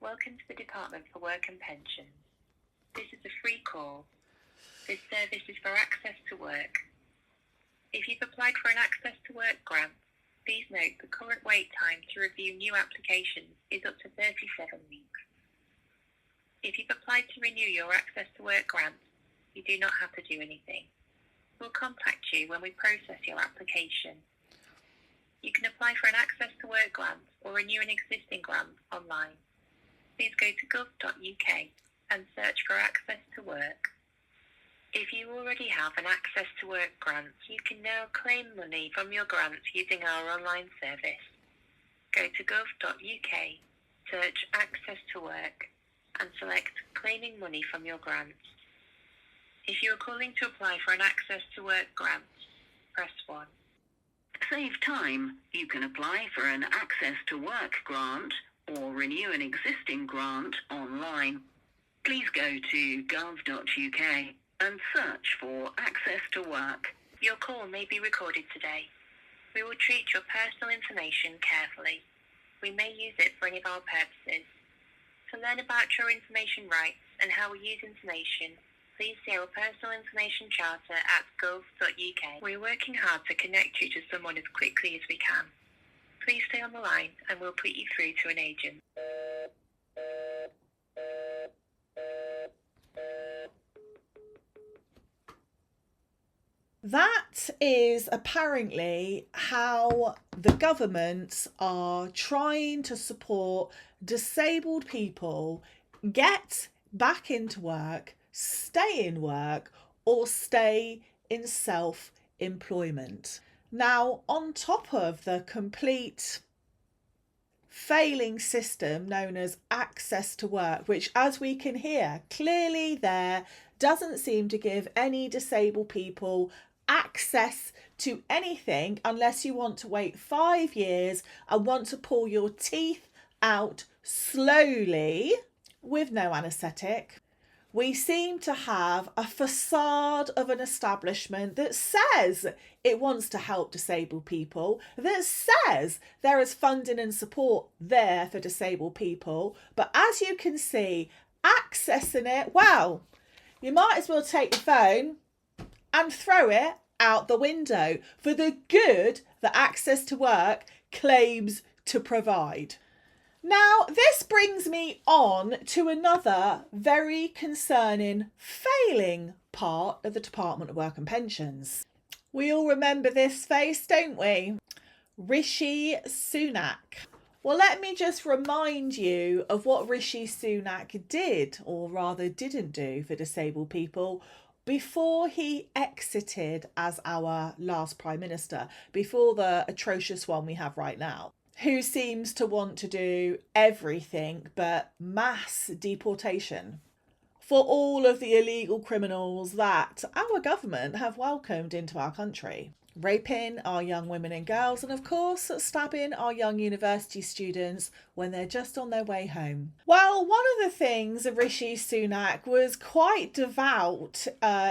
Welcome to the Department for Work and Pensions. This is a free call. This service is for access to work. If you've applied for an access to work grant, please note the current wait time to review new applications is up to 37 weeks. If you've applied to renew your access to work grant, you do not have to do anything. We'll contact you when we process your application. You can apply for an access to work grant or renew an existing grant online. Please go to gov.uk and search for access to work. If you already have an access to work grant, you can now claim money from your grant using our online service. Go to gov.uk, search access to work and select claiming money from your grant. If you are calling to apply for an access to work grant, press 1. To save time, you can apply for an access to work grant or renew an existing grant online. Please go to gov.uk and search for access to work. Your call may be recorded today. We will treat your personal information carefully. We may use it for any of our purposes. To learn about your information rights and how we use information, please see our Personal Information Charter at gov.uk. We're working hard to connect you to someone as quickly as we can. Please stay on the line and we'll put you through to an agent. That is apparently how the government are trying to support disabled people get back into work, stay in work, or stay in self-employment. Now, on top of the complete failing system known as access to work, which, as we can hear clearly there, doesn't seem to give any disabled people access to anything unless you want to wait 5 years and want to pull your teeth out slowly with no anaesthetic. We seem to have a facade of an establishment that says it wants to help disabled people, that says there is funding and support there for disabled people. But as you can see, accessing it, well, you might as well take your phone and throw it out the window for the good that access to work claims to provide. Now, this brings me on to another very concerning failing part of the Department of Work and Pensions. We all remember this face, don't we? Rishi Sunak. Well, let me just remind you of what Rishi Sunak did, or rather didn't do, for disabled people before he exited as our last Prime Minister, before the atrocious one we have right now, who seems to want to do everything but mass deportation for all of the illegal criminals that our government have welcomed into our country. Raping our young women and girls, and of course stabbing our young university students when they're just on their way home. Well, one of the things Rishi Sunak was quite devout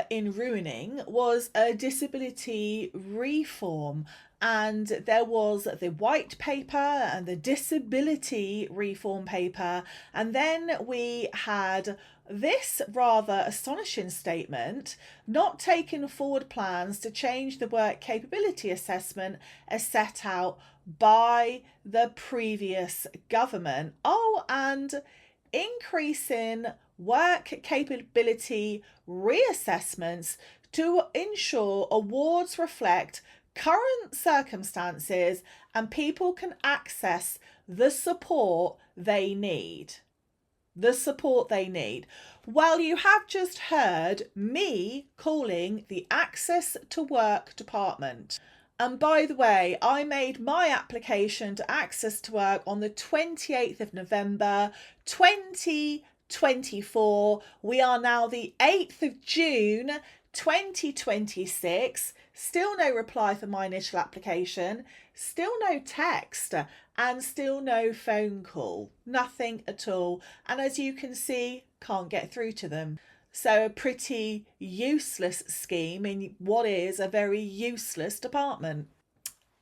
in ruining was a disability reform. And there was the white paper and the disability reform paper. And then we had this rather astonishing statement, not taking forward plans to change the work capability assessment as set out by the previous government. Oh, and increasing work capability reassessments to ensure awards reflect current circumstances and people can access the support they need. The support they need. Well, you have just heard me calling the Access to Work department. And by the way, I made my application to Access to Work on the 28th of November 2024. We are now the 8th of June 2026. Still no reply for my initial application, still no text, and still no phone call. Nothing at all. And as you can see, can't get through to them. So a pretty useless scheme in what is a very useless department.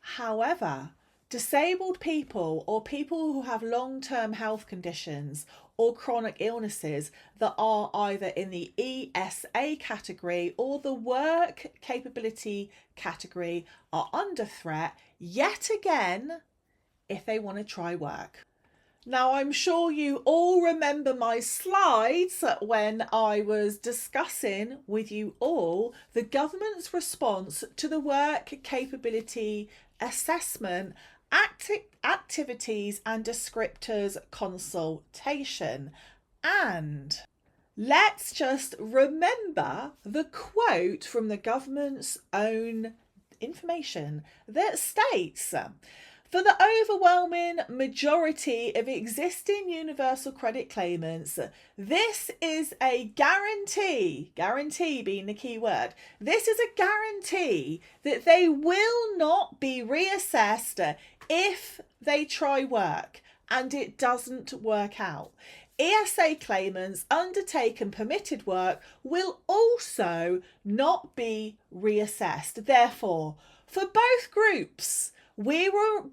However, Disabled people or people who have long-term health conditions or chronic illnesses that are either in the ESA category or the work capability category are under threat yet again if they want to try work. Now, I'm sure you all remember my slides when I was discussing with you all the government's response to the work capability assessment activities and descriptors consultation. And let's just remember the quote from the government's own information that states, for the overwhelming majority of existing universal credit claimants, this is a guarantee being the key word, this is a guarantee that they will not be reassessed if they try work and it doesn't work out. ESA claimants undertaking permitted work will also not be reassessed. Therefore, for both groups, we will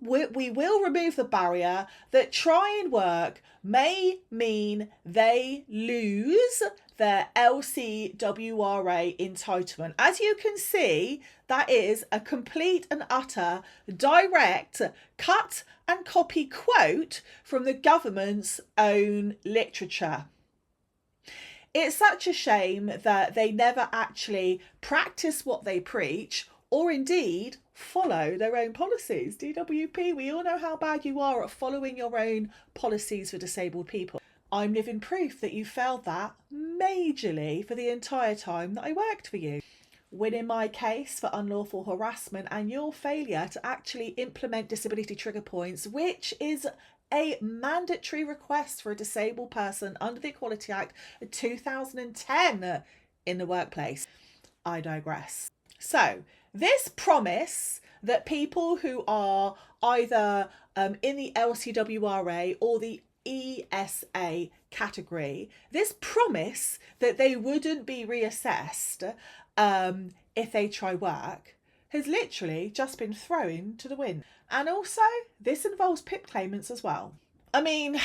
remove the barrier that trying work may mean they lose their LCWRA entitlement. As you can see, that is a complete and utter direct cut and copy quote from the government's own literature. It's such a shame that they never actually practice what they preach or indeed follow their own policies. DWP, we all know how bad you are at following your own policies for disabled people. I'm living proof that you failed that majorly for the entire time that I worked for you. Winning my case for unlawful harassment and your failure to actually implement disability trigger points, which is a mandatory request for a disabled person under the Equality Act of 2010 in the workplace. I digress. So, this promise that people who are either in the LCWRA or the ESA category, this promise that they wouldn't be reassessed if they try work has literally just been thrown to the wind. And also, this involves PIP claimants as well. I mean,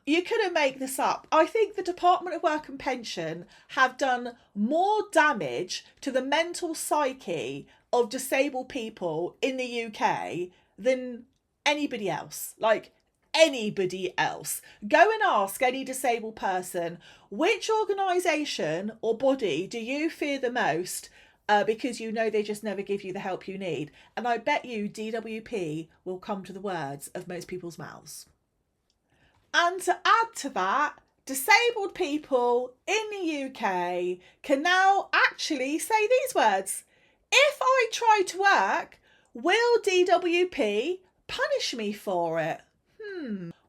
you couldn't make this up. I think the Department of Work and Pension have done more damage to the mental psyche of disabled people in the UK than anybody else. Like, anybody else. Go and ask any disabled person, which organisation or body do you fear the most because you know they just never give you the help you need? And I bet you DWP will come to the words of most people's mouths. And to add to that, disabled people in the UK can now actually say these words. If I try to work, will DWP punish me for it?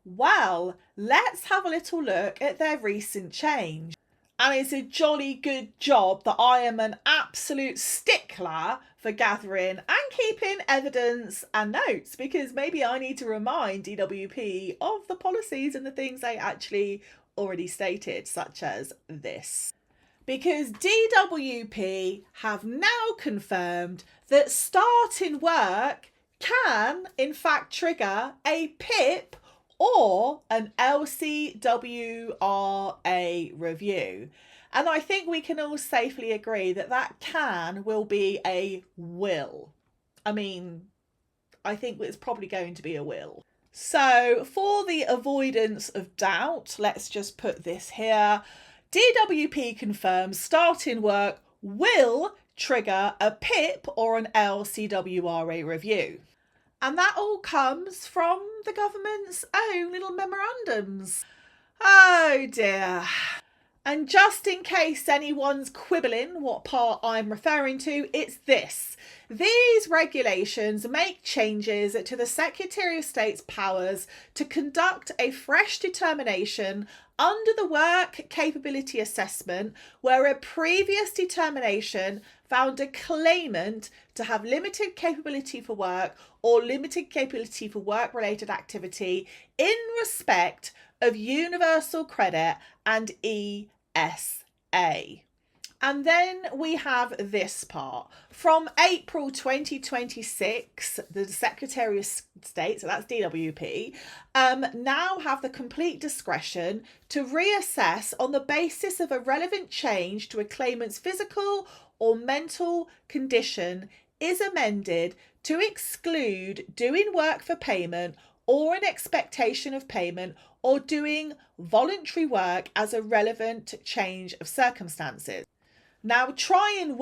Well, let's have a little look at their recent change. And it's a jolly good job that I am an absolute stickler for gathering and keeping evidence and notes, because maybe I need to remind DWP of the policies and the things they actually already stated, such as this. Because DWP have now confirmed that starting work can in fact trigger a PIP or an LCWRA review. And I think we can all safely agree that that will be a will. I mean, I think it's probably going to be a will. So for the avoidance of doubt, let's just put this here. DWP confirms starting work will trigger a PIP or an LCWRA review. And that all comes from the government's own little memorandums. Oh dear. And just in case anyone's quibbling what part I'm referring to, it's this. These regulations make changes to the Secretary of State's powers to conduct a fresh determination under the work capability assessment where a previous determination found a claimant to have limited capability for work or limited capability for work-related activity in respect of universal credit and ESA. And then we have this part. From April 2026, the Secretary of State, so that's DWP, now have the complete discretion to reassess on the basis of a relevant change to a claimant's physical or mental condition is amended to exclude doing work for payment or an expectation of payment or doing voluntary work as a relevant change of circumstances. Now, trying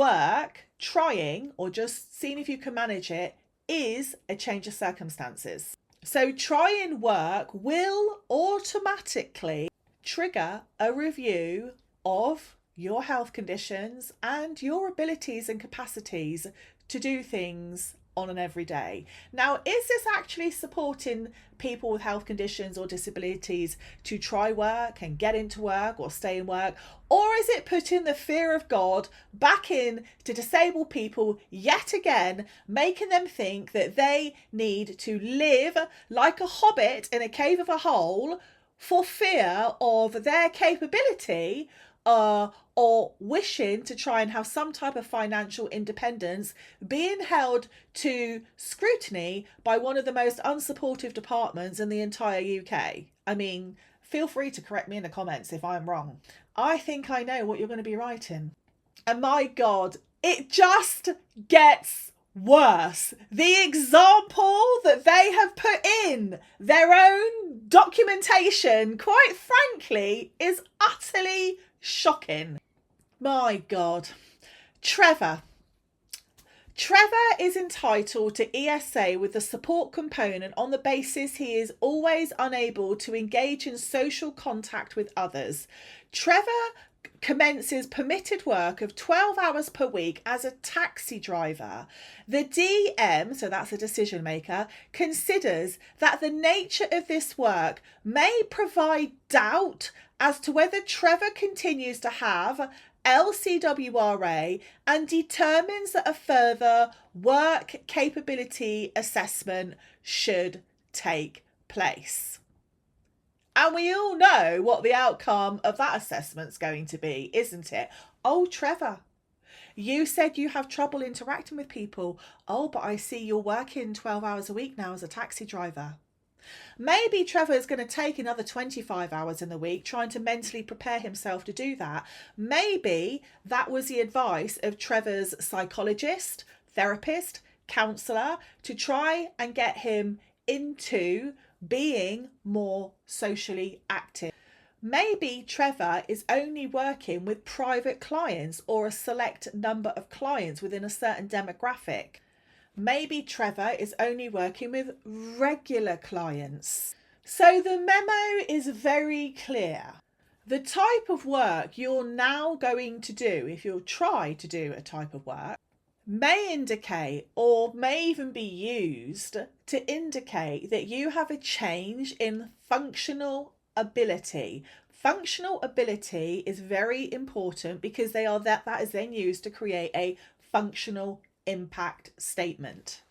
or just seeing if you can manage it is a change of circumstances. So trying work will automatically trigger a review of your health conditions and your abilities and capacities to do things on an everyday. Now, is this actually supporting people with health conditions or disabilities to try work and get into work or stay in work? Or is it putting the fear of God back in to disabled people yet again, making them think that they need to live like a hobbit in a cave of a hole for fear of their capability or wishing to try and have some type of financial independence being held to scrutiny by one of the most unsupportive departments in the entire UK? I mean, feel free to correct me in the comments if I'm wrong. I think I know what you're going to be writing. And my God, it just gets worse. The example that they have put in their own documentation, quite frankly, is utterly shocking. My God. Trevor is entitled to ESA with the support component on the basis he is always unable to engage in social contact with others. Trevor commences permitted work of 12 hours per week as a taxi driver. The DM, so that's a decision maker, considers that the nature of this work may provide doubt as to whether Trevor continues to have LCWRA and determines that a further work capability assessment should take place. And we all know what the outcome of that assessment's going to be, isn't it? Oh, Trevor, you said you have trouble interacting with people. Oh, but I see you're working 12 hours a week now as a taxi driver. Maybe Trevor is going to take another 25 hours in the week trying to mentally prepare himself to do that. Maybe that was the advice of Trevor's psychologist, therapist, counsellor to try and get him into being more socially active. Maybe Trevor is only working with private clients or a select number of clients within a certain demographic. Maybe Trevor is only working with regular clients. So the memo is very clear. The type of work you're now going to do, if you'll try to do a type of work, may indicate or may even be used to indicate that you have a change in functional ability. Functional ability is very important because that is then used to create a functional impact statement.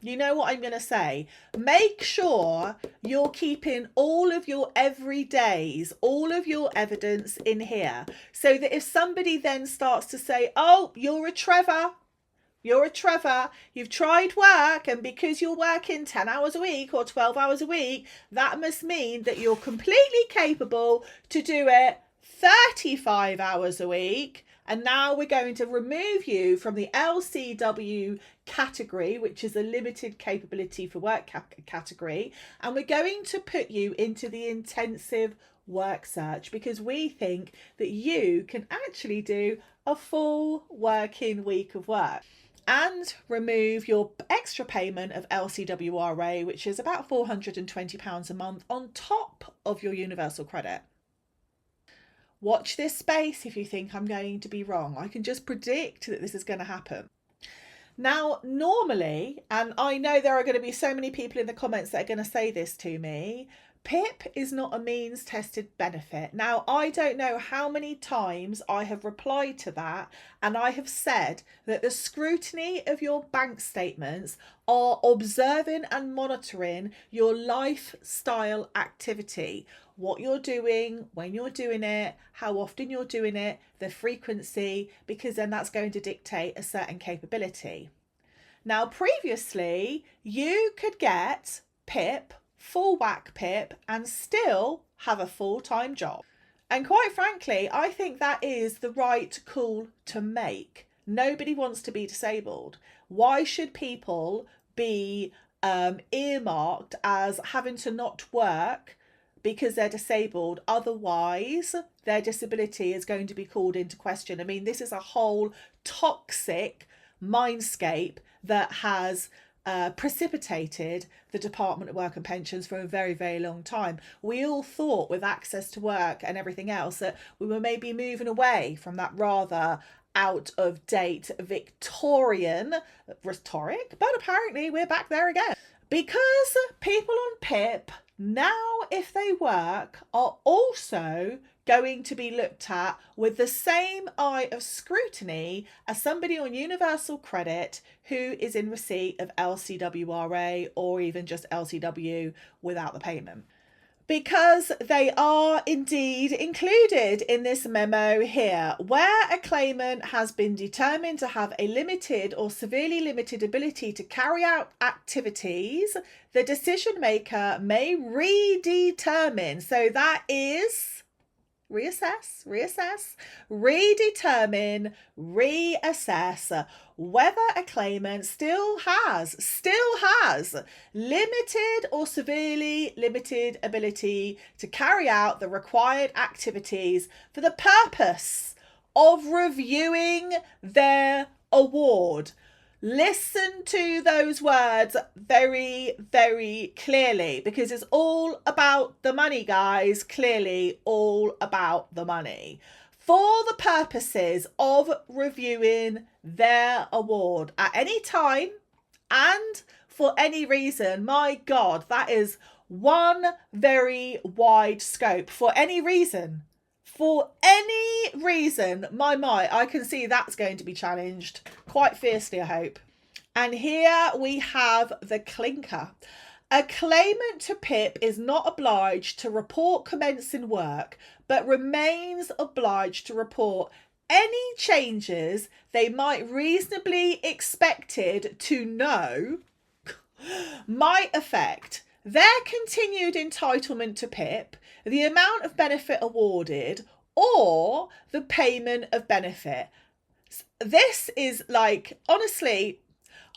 You know what I'm going to say? Make sure you're keeping all of your everydays, all of your evidence in here, so that if somebody then starts to say, oh, you're a Trevor, you've tried work, and because you're working 10 hours a week or 12 hours a week, that must mean that you're completely capable to do it 35 hours a week. And now we're going to remove you from the LCW category, which is a limited capability for work category. And we're going to put you into the intensive work search because we think that you can actually do a full working week of work. And remove your extra payment of LCWRA, which is about £420 a month on top of your universal credit. Watch this space if you think I'm going to be wrong. I can just predict that this is going to happen. Now, normally, and I know there are going to be so many people in the comments that are going to say this to me, PIP is not a means tested benefit. Now, I don't know how many times I have replied to that, and I have said that the scrutiny of your bank statements are observing and monitoring your lifestyle activity, what you're doing, when you're doing it, how often you're doing it, the frequency, because then that's going to dictate a certain capability. Now, previously, you could get PIP, full whack PIP, and still have a full-time job. And quite frankly, I think that is the right call to make. Nobody wants to be disabled. Why should people be earmarked as having to not work because they're disabled? Otherwise, their disability is going to be called into question. I mean, this is a whole toxic mindscape that has precipitated the Department of Work and Pensions for a very, very long time. We all thought with access to work and everything else that we were maybe moving away from that rather out of date Victorian rhetoric, but apparently we're back there again. Because people on PIP now, if they work, are also going to be looked at with the same eye of scrutiny as somebody on universal credit who is in receipt of LCWRA or even just LCW without the payment. Because they are indeed included in this memo here, where a claimant has been determined to have a limited or severely limited ability to carry out activities, the decision maker may redetermine. So that is reassess, redetermine, reassess whether a claimant still has limited or severely limited ability to carry out the required activities for the purpose of reviewing their award. Listen to those words very, very clearly, because it's all about the money, guys. Clearly all about the money. For the purposes of reviewing their award at any time and for any reason. My God, that is one very wide scope. For any reason. For any reason, my, I can see that's going to be challenged quite fiercely, I hope. And here we have the clinker. A claimant to PIP is not obliged to report commencing work, but remains obliged to report any changes they might reasonably expected to know might affect their continued entitlement to PIP, the amount of benefit awarded, or the payment of benefit. This is like, honestly,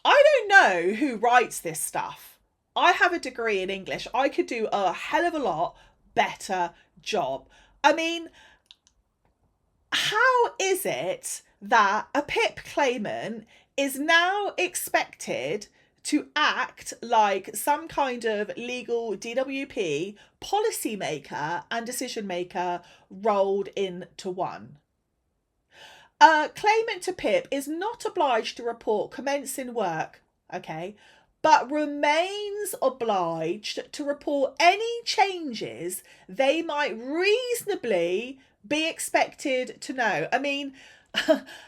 I don't know who writes this stuff. I have a degree in English. I could do a hell of a lot better job. I mean, how is it that a PIP claimant is now expected to act like some kind of legal DWP policymaker and decision maker rolled into one? A claimant to PIP is not obliged to report commencing work, okay, but remains obliged to report any changes they might reasonably be expected to know. I mean,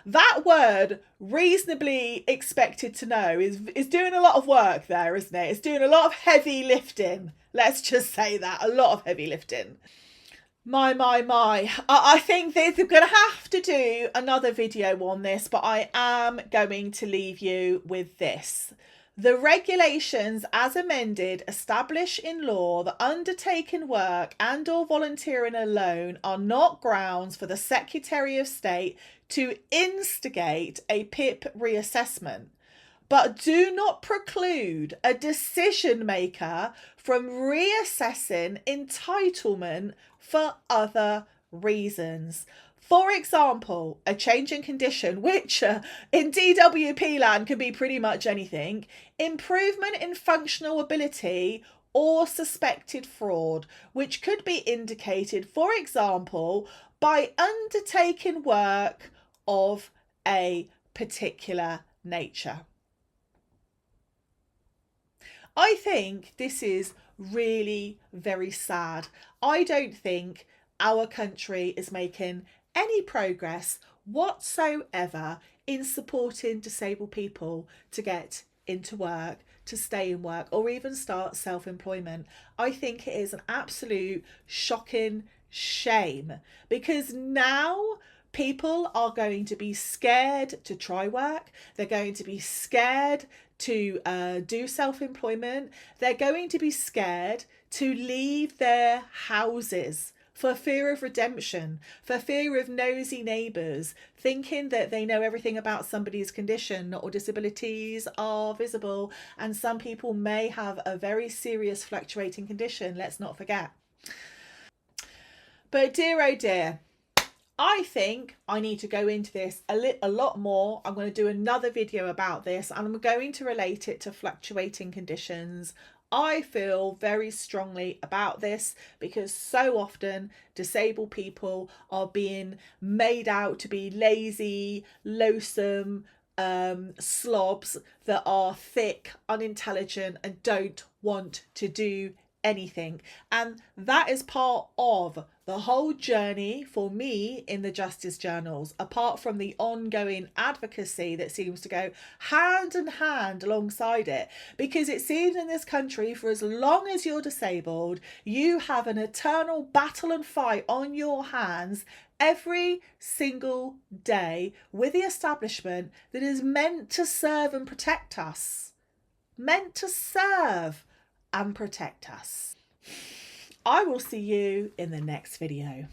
that word reasonably expected to know is doing a lot of work there, isn't it? It's doing a lot of heavy lifting. Let's just say that, a lot of heavy lifting. My. I think they're going to have to do another video on this, but I am going to leave you with this. The regulations as amended establish in law that undertaking work and or volunteering alone are not grounds for the Secretary of State to instigate a PIP reassessment, but do not preclude a decision maker from reassessing entitlement for other reasons. For example, a change in condition, which in DWP land can be pretty much anything, improvement in functional ability or suspected fraud, which could be indicated, for example, by undertaking work of a particular nature. I think this is really very sad. I don't think our country is making any progress whatsoever in supporting disabled people to get into work, to stay in work, or even start self-employment. I think it is an absolute shocking shame, because now people are going to be scared to try work. They're going to be scared to do self-employment. They're going to be scared to leave their houses for fear of redemption, for fear of nosy neighbours, thinking that they know everything about somebody's condition or disabilities are visible. And some people may have a very serious fluctuating condition, let's not forget. But dear oh dear, I think I need to go into this a lot more. I'm going to do another video about this, and I'm going to relate it to fluctuating conditions. I feel very strongly about this because so often disabled people are being made out to be lazy, loathsome slobs that are thick, unintelligent, and don't want to do anything. And that is part of the whole journey for me in the justice journals, apart from the ongoing advocacy that seems to go hand in hand alongside it, because it seems in this country, for as long as you're disabled, you have an eternal battle and fight on your hands every single day with the establishment that is meant to serve and protect us. Meant to serve and protect us. I will see you in the next video.